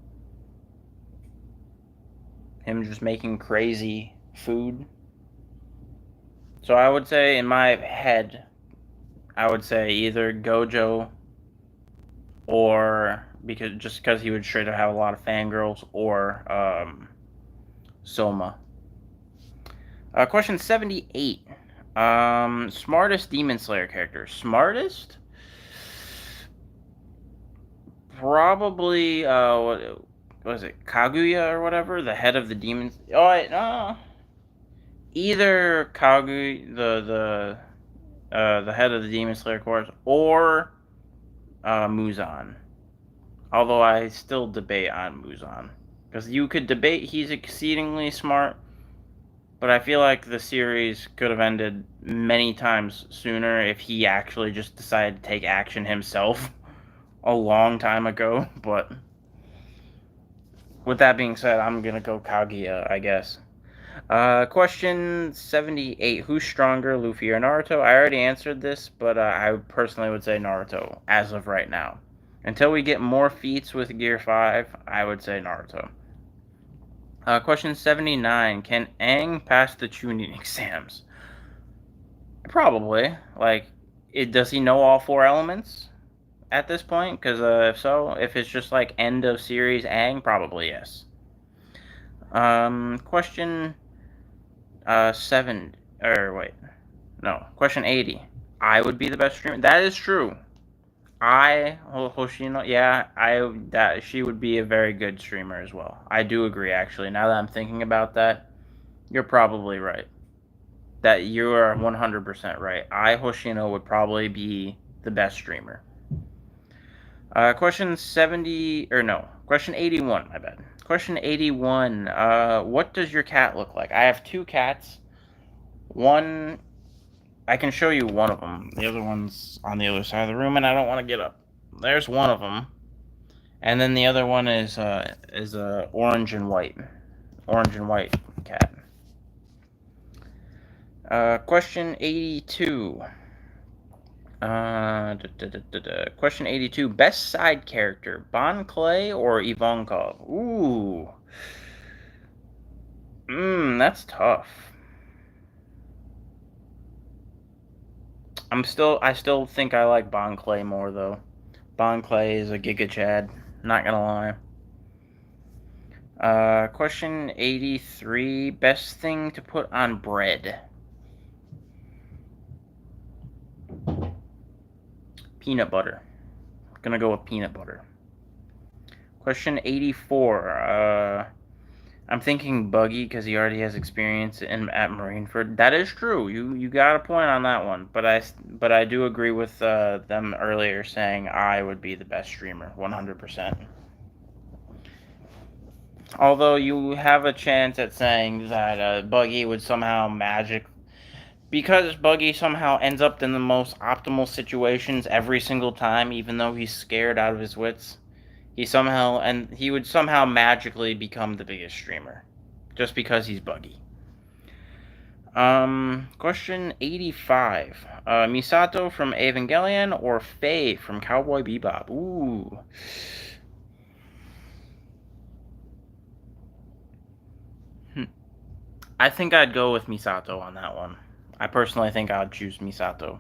Him just making crazy food. So I would say in my head, I would say either Gojo or because he would straight up have a lot of fangirls, or Soma. Question 78. Smartest Demon Slayer character. Smartest? Probably, what was it? Kaguya or whatever? The head of the demons. Oh, wait, no. Either Kaguya, the head of the Demon Slayer Corps, or Muzan. Although I still debate on Muzan. Because you could debate he's exceedingly smart, but I feel like the series could have ended many times sooner if he actually just decided to take action himself a long time ago. But with that being said, I'm going to go Kaguya, I guess. Question 78. Who's stronger, Luffy or Naruto? I already answered this, but I personally would say Naruto as of right now. Until we get more feats with Gear 5, I would say Naruto. Question 79. Can Aang pass the Chunin exams? Probably. Like, does he know all 4 elements at this point? Because if so, if it's just like end of series Aang, probably yes. Question question 80. I would be the best streamer. That is true. Hoshino, yeah, she would be a very good streamer as well. I do agree, actually. Now that I'm thinking about that, you're probably right. That you are 100% right. Hoshino would probably be the best streamer. Question 70, or no, question 81, my bad. Question 81, what does your cat look like? I have 2 cats. One, I can show you one of them. The other one's on the other side of the room, and I don't want to get up. There's one of them. And then the other one is a orange and white cat. Question 82. Question 82. Best side character, Bon Clay or Ivankov? Ooh. That's tough. I still think I like Bon Clay more, though. Bon Clay is a Giga Chad. Not gonna lie. Question 83. Best thing to put on bread? Peanut butter. Gonna go with peanut butter. Question 84. I'm thinking Buggy because he already has experience at Marineford. That is true. You got a point on that one. But I do agree with them earlier saying I would be the best streamer, 100%. Although you have a chance at saying that Buggy would somehow because Buggy somehow ends up in the most optimal situations every single time, even though he's scared out of his wits. He would somehow magically become the biggest streamer, just because he's Buggy. Question 85. Misato from Evangelion or Faye from Cowboy Bebop? Ooh. I think I'd go with Misato on that one. I personally think I'd choose Misato.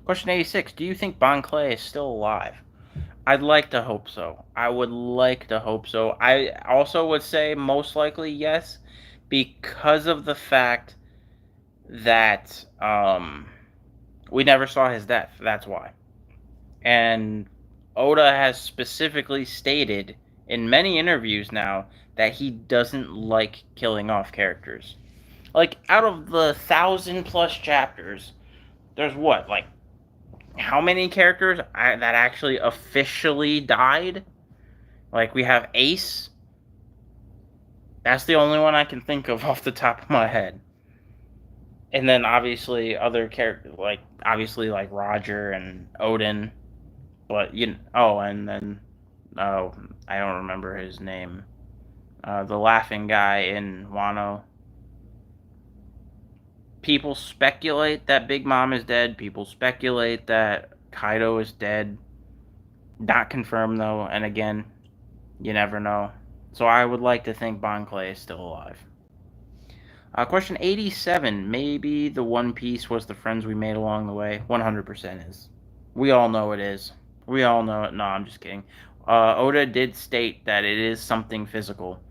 Question 86. Do you think Bon Clay is still alive? I'd like to hope so. I would like to hope so. I also would say most likely yes, because of the fact that we never saw his death. That's why. And Oda has specifically stated in many interviews now that he doesn't like killing off characters. Like out of the 1,000+ chapters, there's what, like, how many characters that actually officially died? Like we have Ace. That's the only one I can think of off the top of my head. And then obviously other characters, like obviously like Roger and Odin. But and then I don't remember his name. The laughing guy in Wano. People speculate that Big Mom is dead. People speculate that Kaido is dead. Not confirmed though, and again, you never know. So I would like to think Bon Clay is still alive. Question 87. Maybe the One Piece was the friends we made along the way. 100% is. We all know it is. We all know it. No, I'm just kidding. Oda did state that it is something physical.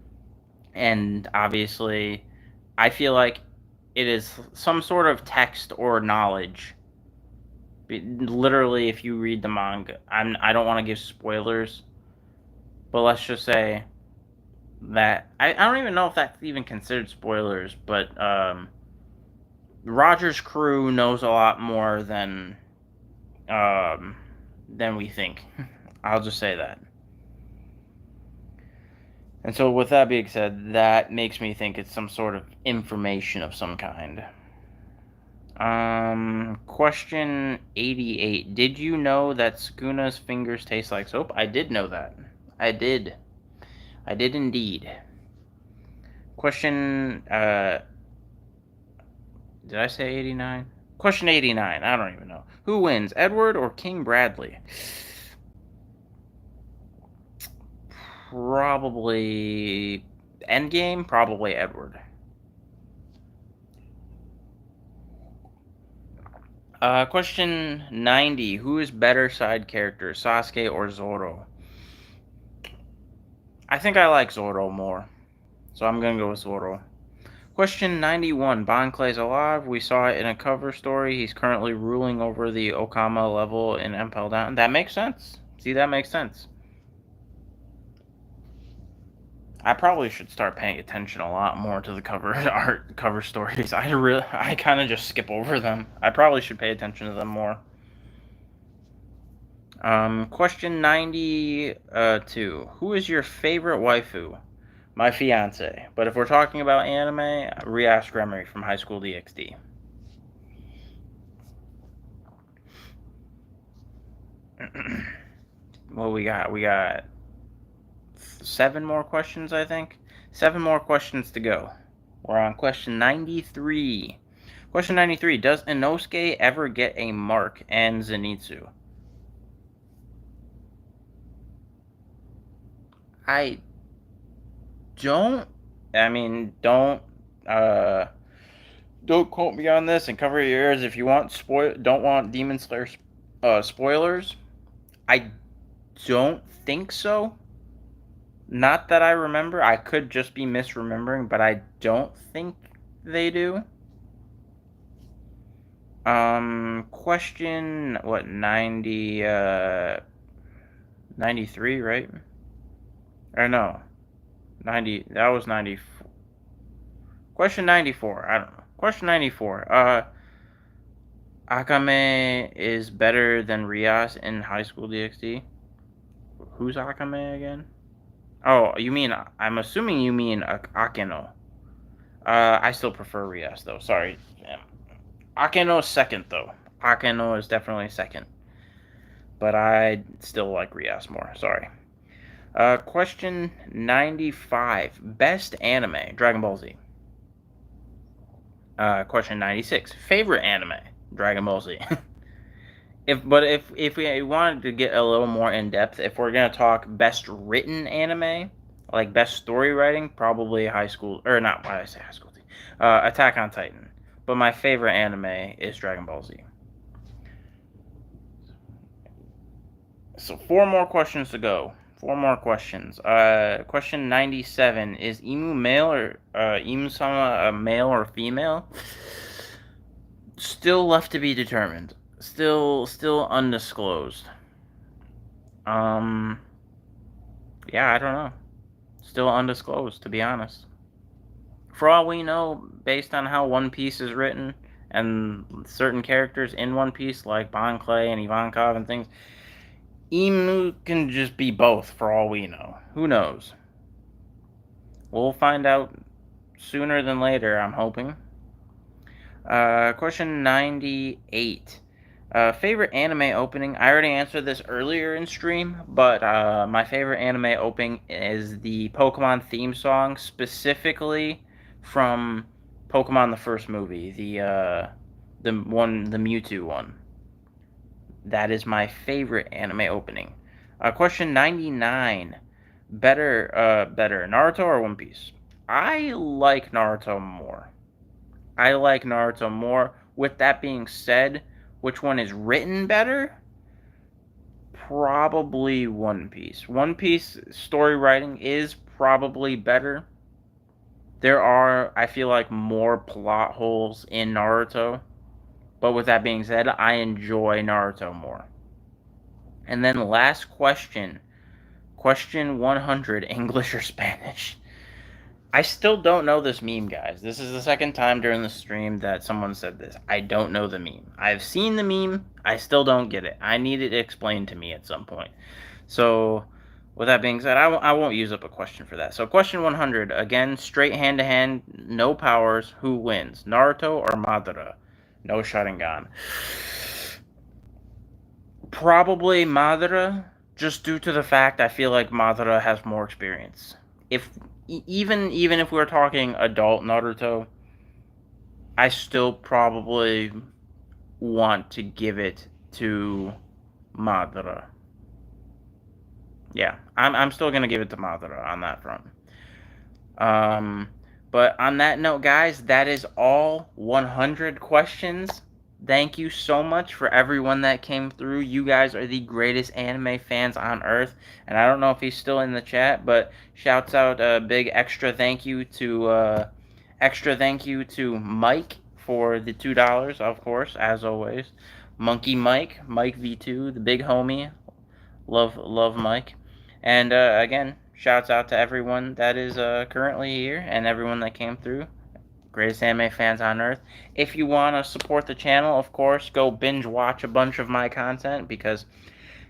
And obviously, I feel like it is some sort of text or knowledge. Literally, if you read the manga, I don't want to give spoilers, but let's just say that I don't even know if that's even considered spoilers, but Roger's crew knows a lot more than we think. I'll just say that. And so, with that being said, that makes me think it's some sort of information of some kind. Question 88. Did you know that Sukuna's fingers taste like soap? I did know that. I did. I did indeed. Question, did I say 89? Question 89. I don't even know. Who wins, Edward or King Bradley? Probably Endgame, probably Edward. Question 90. Who is better side character, Sasuke or Zoro? I think I like Zoro more, so I'm gonna go with Zoro. Question 91. Bon Clay's alive. We saw it in a cover story. He's currently ruling over the Okama level in Impel Down. That makes sense. See, that makes sense. I probably should start paying attention a lot more to the cover art, cover stories. I kind of just skip over them. I probably should pay attention to them more. Question 92. Who is your favorite waifu? My fiance. But if we're talking about anime, Rias Gremory from High School DxD. Well, we got 7 more questions, I think. 7 more questions to go. We're on question 93. Question 93. Does Inosuke ever get a mark and Zenitsu? I don't. Don't quote me on this and cover your ears if you don't want Demon Slayer spoilers. I don't think so. Not that I remember. I could just be misremembering, but I don't think they do. Question, what, 93, right? Or no, 90, that was 94. Question 94, I don't know. Question 94, Akame is better than Rias in High School DxD? Who's Akame again? Oh, I'm assuming you mean Akeno. I still prefer Rias, though. Sorry. Akeno's second, though. Akeno is definitely second. But I still like Rias more. Sorry. Question 95. Best anime. Dragon Ball Z. Question 96. Favorite anime. Dragon Ball Z. If we wanted to get a little more in depth, if we're gonna talk best written anime, like best story writing, probably High School, or not. Why did I say High School? Attack on Titan. But my favorite anime is Dragon Ball Z. So 4 more questions to go. 4 more questions. Question 97: Is Emu male or Emu-sama a male or female? Still left to be determined. Still undisclosed. Um, yeah, I don't know. Still undisclosed, to be honest. For all we know, based on how One Piece is written and certain characters in One Piece, like Bon Clay and Ivankov and things, Emu can just be both, for all we know. Who knows? We'll find out sooner than later, I'm hoping. Question 98. Favorite anime opening? I already answered this earlier in stream, but my favorite anime opening is the Pokemon theme song, specifically from Pokemon the first movie, the Mewtwo one. That is my favorite anime opening. Question 99. Better Naruto or One Piece? I like Naruto more. With that being said, which one is written better? Probably One Piece. One Piece story writing is probably better. There are, I feel like, more plot holes in Naruto. But with that being said, I enjoy Naruto more. And then last question. Question 100, English or Spanish? I still don't know this meme, guys. This is the second time during the stream that someone said this. I don't know the meme. I've seen the meme. I still don't get it. I need it explained to me at some point. So, with that being said, I won't use up a question for that. So, question 100. Again, straight hand-to-hand, no powers. Who wins? Naruto or Madara? No Sharingan. Probably Madara, just due to the fact I feel like Madara has more experience. If even if we were talking adult Naruto, I still probably want to give it to Madara. Yeah, I'm still gonna give it to Madara on that front. But on that note, guys, that is all 100 questions. Thank you so much for everyone that came through. You guys are the greatest anime fans on earth. And I don't know if he's still in the chat, but shouts out a big extra thank you to Mike for the $2, of course, as always. Monkey Mike, Mike V2, the big homie. Love Mike. And again, shouts out to everyone that is currently here and everyone that came through. Greatest anime fans on earth. If you want to support the channel, of course, go binge watch a bunch of my content because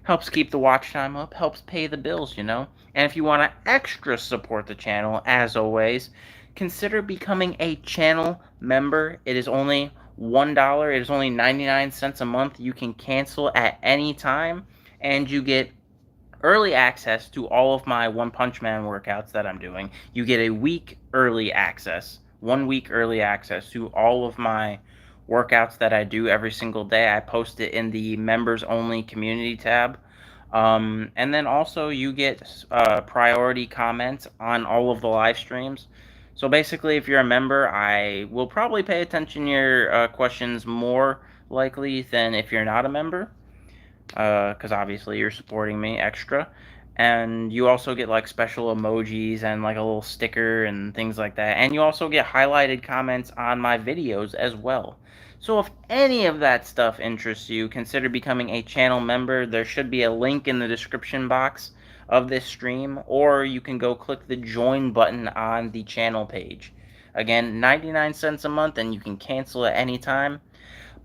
helps keep the watch time up, helps pay the bills, you know. And if you want to extra support the channel, as always, consider becoming a channel member. It is only $1. It is only 99 cents a month. You can cancel at any time, and you get early access to all of my One Punch Man workouts that I'm doing. You get a week early access. 1 week early access to all of my workouts that I do every single day. I post it in the members only community tab. And then also you get priority comments on all of the live streams. So basically, if you're a member, I will probably pay attention to your questions more likely than if you're not a member. Because obviously you're supporting me extra. And you also get like special emojis and like a little sticker and things like that. And you also get highlighted comments on my videos as well. So if any of that stuff interests you, consider becoming a channel member. There should be a link in the description box of this stream, or you can go click the join button on the channel page. Again, 99 cents a month, and you can cancel at any time.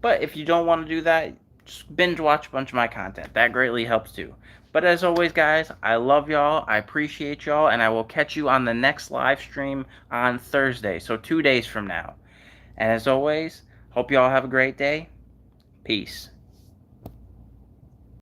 But if you don't want to do that, just binge watch a bunch of my content. That greatly helps too. But as always, guys, I love y'all, I appreciate y'all, and I will catch you on the next live stream on Thursday, so 2 days from now. And as always, hope y'all have a great day. Peace.